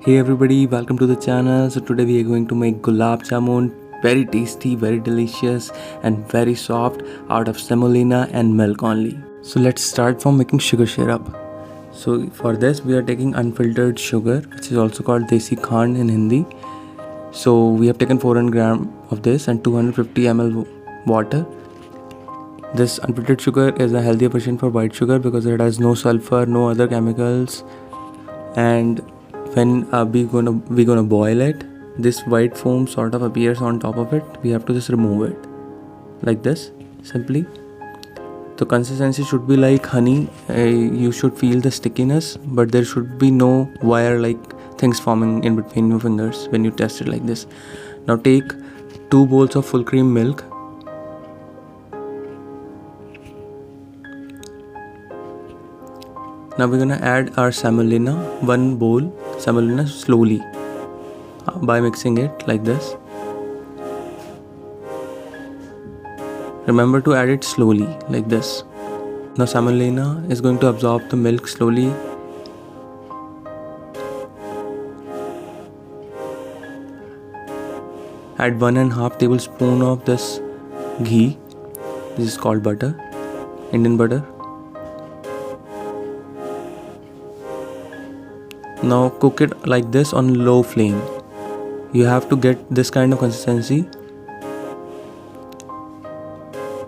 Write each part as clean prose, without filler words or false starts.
Hey everybody, welcome to the channel. So today we are going to make gulab jamun, very tasty, very delicious and very soft out of semolina and milk only. So let's start from making sugar syrup. So for this we are taking unfiltered sugar, which is also called desi khand in Hindi. So we have taken 400 gram of this and 250 ml water. This unfiltered sugar is a healthier version for white sugar because it has no sulfur, no other chemicals, and when we gonna boil it, this white foam sort of appears on top of it. We have to just remove it like this simply. The consistency should be like honey. You should feel the stickiness, but there should be no wire like things forming in between your fingers when you test it like this. Now take 2 bowls of full cream milk. Now we're gonna add our semolina, 1 bowl semolina slowly by mixing it like this. Remember to add it slowly like this. Now semolina is going to absorb the milk slowly. Add 1.5 tablespoon of this ghee. This is called butter, Indian butter. Now cook it like this on low flame. You have to get this kind of consistency.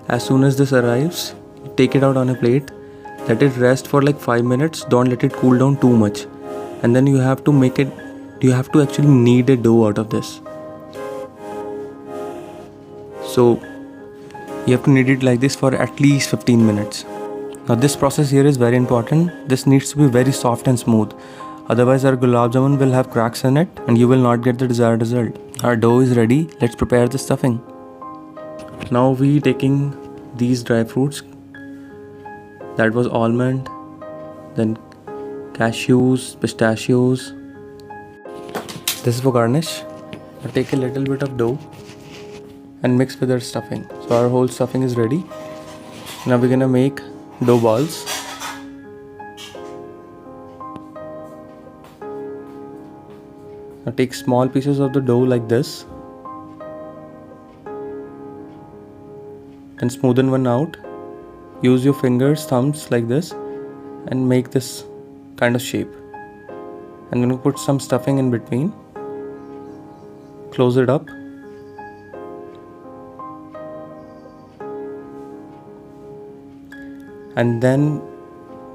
As soon as this arrives, take it out on a plate. Let it rest for like 5 minutes. Don't let it cool down too much. And then you have to actually knead a dough out of this. So you have to knead it like this for at least 15 minutes. Now this process here is very important. This needs to be very soft and smooth. Otherwise our gulab jamun will have cracks in it and you will not get the desired result. Our dough is ready. Let's prepare the stuffing. Now we taking these dry fruits. That was almond, then cashews, pistachios. This is for garnish. Now take a little bit of dough and mix with our stuffing. So our whole stuffing is ready. Now we're gonna make dough balls. Now take small pieces of the dough like this. Then smoothen one out. Use your fingers, thumbs like this and make this kind of shape. And then put some stuffing in between. Close it up. And then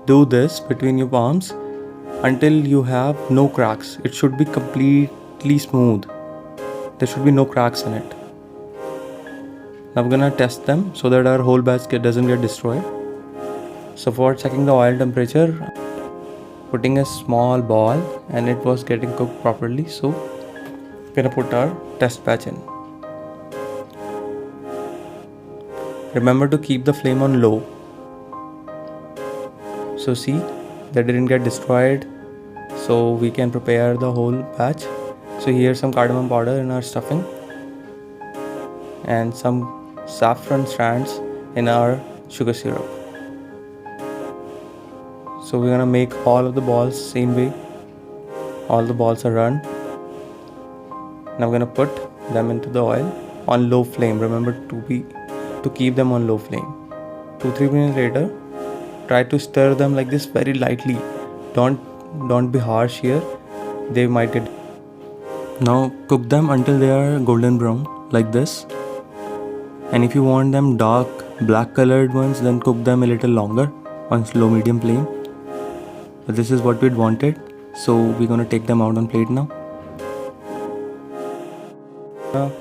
do this between your palms until you have no cracks. It should be completely smooth. There should be no cracks in it. Now we're gonna test them so that our whole batch doesn't get destroyed. So for checking the oil temperature, putting a small ball and it was getting cooked properly. So we're gonna put our test batch in. Remember to keep the flame on low. So see, that didn't get destroyed, so we can prepare the whole batch. So here's some cardamom powder in our stuffing and some saffron strands in our sugar syrup. So we're gonna make all of the balls same way. All the balls are run. Now we're gonna put them into the oil on low flame. Remember to keep them on low flame. 2-3 minutes later, try to stir them like this very lightly. Don't be harsh here. They might get. Now cook them until they are golden brown like this. And if you want them dark black colored ones, then cook them a little longer on slow medium flame. But this is what we'd wanted. So we're gonna take them out on plate now.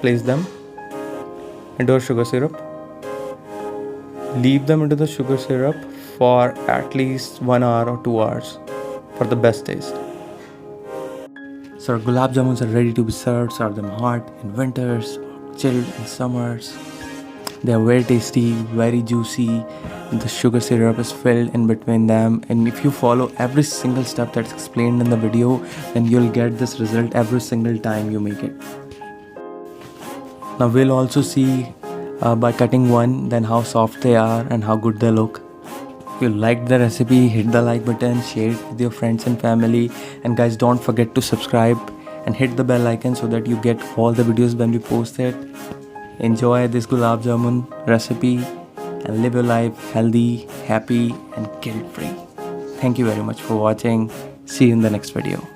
Place them into our sugar syrup. Leave them into the sugar syrup for at least 1 hour or 2 hours for the best taste. So our gulab jamuns are ready to be served. Serve them hot in winters, chilled in summers. They are very tasty, very juicy. The sugar syrup is filled in between them, and if you follow every single step that's explained in the video, then you'll get this result every single time you make it. Now we'll also see by cutting one then how soft they are and how good they look. If you liked the recipe, hit the like button, share it with your friends and family, and guys, don't forget to subscribe and hit the bell icon so that you get all the videos when we post it. Enjoy this gulab jamun recipe and live your life healthy, happy and guilt free. Thank you very much for watching. See you in the next video.